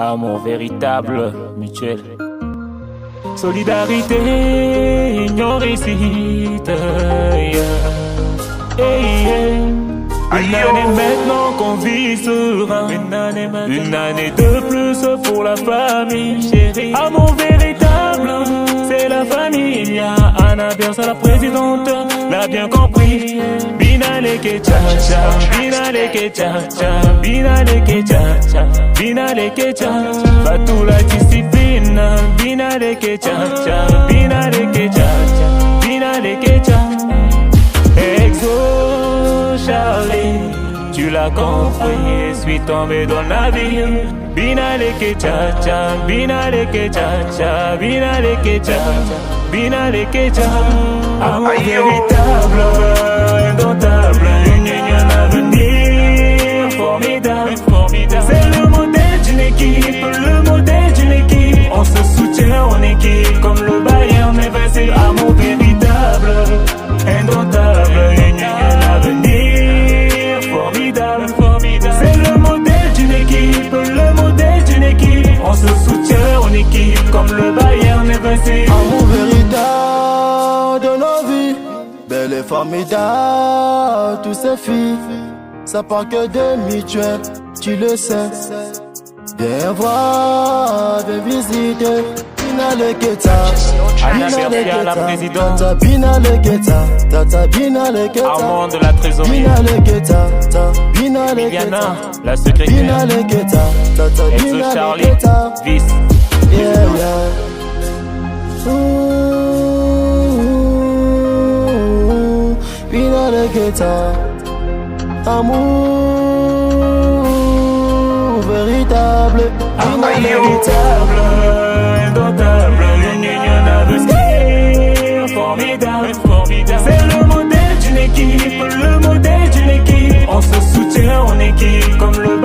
Amour véritable, mutuel. Solidarité, union réussite. Une année maintenant qu'on vit serein. Une année de plus pour la famille, chérie. Amour véritable, c'est la famille. Anna bien, c'est la présidente, l'a bien compris. Binale que cha cha, binale que cha cha, binale que cha cha, binale que cha. Va tout la discipline, binale que cha cha, binale que cha cha, binale que cha. Exo Charlie, tu l'as compris, suis tombé dans la vie. Binale que cha cha, binale que cha cha, binale que cha cha, binale que cha. Amour véritable, indomptable, une union à venir, formidable, formidable. C'est le modèle d'une équipe, le modèle d'une équipe. On se soutient en équipe, comme le Bayern est passé. Amour véritable, indomptable, une union à venir, formidable, formidable. C'est le modèle d'une équipe, le modèle d'une équipe. On se soutient en équipe, comme le Bayern est passé. Amour véritable de nos vies, belle et formidable, tous ces filles. Ça part que de mutuel, tu le sais. Viens voir, viens visiter. Binale que ta, binale que ta, ta binale que ta, ta binale que ta. Armand de la trésorerie. Binale que ta, binale que ta. La secrétaire. Binale que ta, Exo Charlie, binale que ta. vice. Yeah, yeah. Binale que ta. Amour véritable. Amour véritable, indomptable, une union à venir, formidable, formidable. C'est le modèle d'une équipe, le modèle d'une équipe. On se soutient en équipe, comme le